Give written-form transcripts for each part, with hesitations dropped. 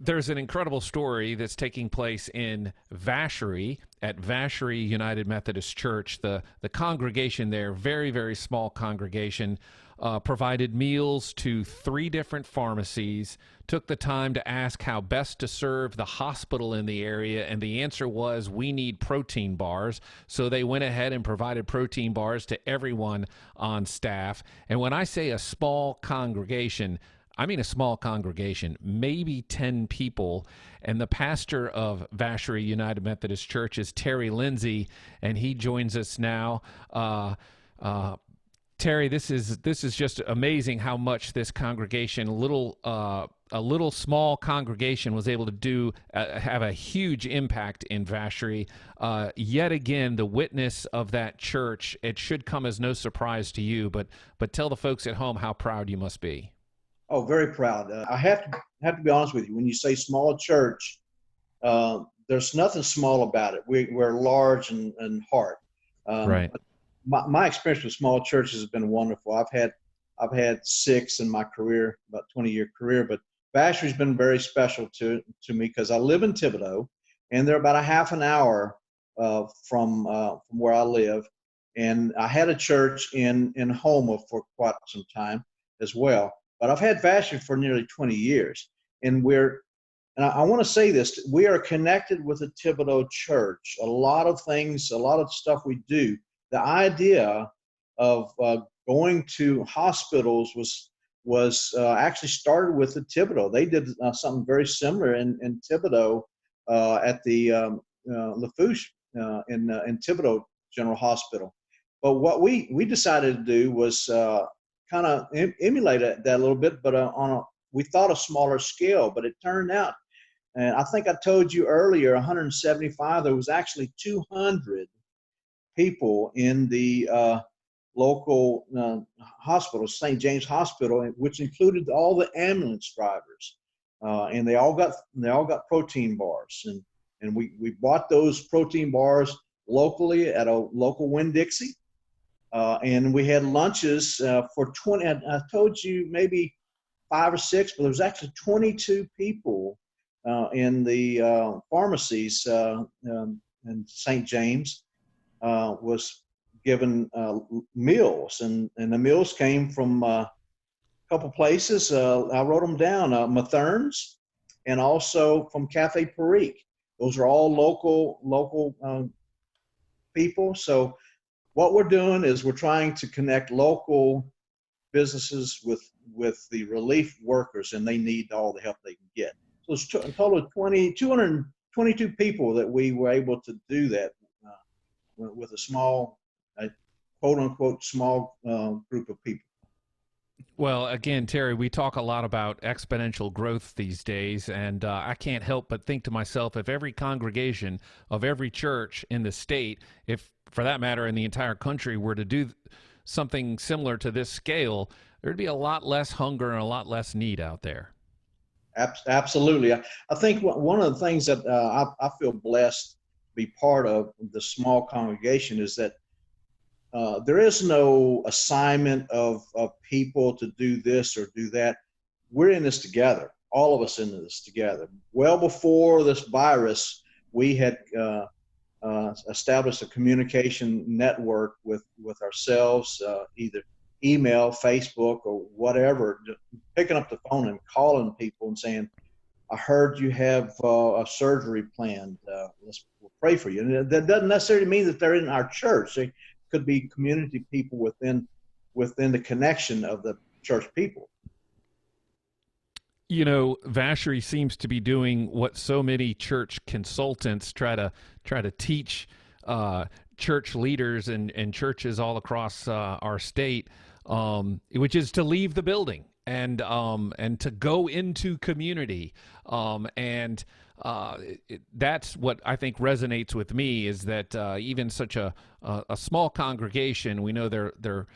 There's an incredible story that's taking place in Vacherie at Vacherie United Methodist Church. The congregation there, very, very small congregation, provided meals to 3 different pharmacies, took the time to ask how best to serve the hospital in the area, and the answer was, we need protein bars. So they went ahead and provided protein bars to everyone on staff. And when I say a small congregation, I mean a small congregation, maybe 10 people, and the pastor of Vacherie United Methodist Church is Terry Lindsey, and he joins us now. Terry, this is just amazing how much this congregation, a little small congregation, was able to do have a huge impact in Vacherie. Yet again, the witness of that church, it should come as no surprise to you, but tell the folks at home how proud you must be. Oh, very proud. I have to be honest with you. When you say small church, there's nothing small about it. We're large in heart. Right. My experience with small churches has been wonderful. I've had 6 in my career, about 20-year career. But Vacherie's been very special to me because I live in Thibodaux, and they're about a half an hour from where I live. And I had a church in Houma for quite some time as well. But I've had Vacherie for nearly 20 years, and I want to say this: we are connected with the Thibodaux Church. A lot of things, a lot of stuff we do. The idea of going to hospitals was actually started with the Thibodaux. They did something very similar in Thibodaux at the Lafourche in Thibodaux General Hospital. But what we decided to do was kind of emulate that a little bit, but we thought a smaller scale. But it turned out, and I think I told you earlier, 175. There was actually 200 people in the local hospital, St. James Hospital, which included all the ambulance drivers, and they all got protein bars, and we bought those protein bars locally at a local Winn-Dixie. And we had lunches for 20. I told you maybe 5 or 6, but there was actually 22 people in the pharmacies in St. James was given meals, and the meals came from a couple places. I wrote them down: Mathern's, and also from Cafe Perique. Those are all local people. So what we're doing is we're trying to connect local businesses with the relief workers, and they need all the help they can get. So it's a total of 222 people that we were able to do that with a small, quote-unquote, small group of people. Well, again, Terry, we talk a lot about exponential growth these days, and I can't help but think to myself, if every congregation of every church in the state, if for that matter in the entire country, were to do something similar to this scale, there'd be a lot less hunger and a lot less need out there. Absolutely. I think one of the things that I feel blessed to be part of the small congregation is that there is no assignment of people to do this or do that. We're in this together, all of us in this together. Well before this virus, we had established a communication network with ourselves, either email, Facebook, or whatever, picking up the phone and calling people and saying, I heard you have a surgery planned. We'll pray for you. And that doesn't necessarily mean that they're in our church. They could be community people within the connection of the church people. You know, Vacherie seems to be doing what so many church consultants try to teach church leaders and churches all across our state, which is to leave the building and to go into community. That's what I think resonates with me, is that even such a small congregation, we know they're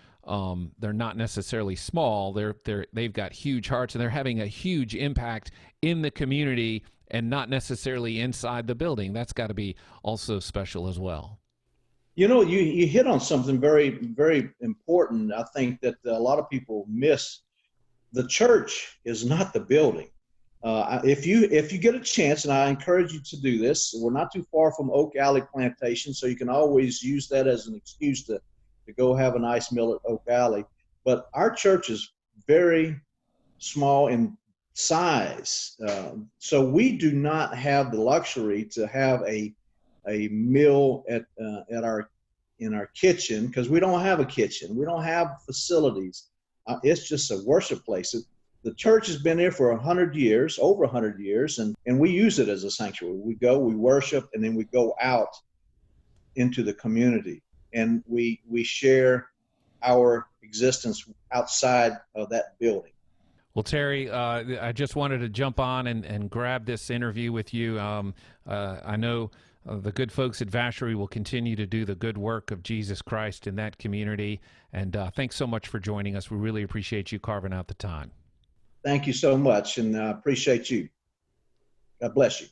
not necessarily small. They've got huge hearts, and they're having a huge impact in the community and not necessarily inside the building. That's got to be also special as well. You know, you hit on something very, very important. I think that a lot of people miss. The church is not the building. If you get a chance, and I encourage you to do this, we're not too far from Oak Alley Plantation, so you can always use that as an excuse to go have a nice meal at Oak Alley. But our church is very small in size, so we do not have the luxury to have a meal at our in our kitchen, because we don't have a kitchen. We don't have facilities. It's just a worship place. The church has been there for 100 years, over 100 years, and we use it as a sanctuary. We go, we worship, and then we go out into the community, and we share our existence outside of that building. Well, Terry, I just wanted to jump on and grab this interview with you. I know the good folks at Vacherie will continue to do the good work of Jesus Christ in that community, and thanks so much for joining us. We really appreciate you carving out the time. Thank you so much, and I appreciate you. God bless you.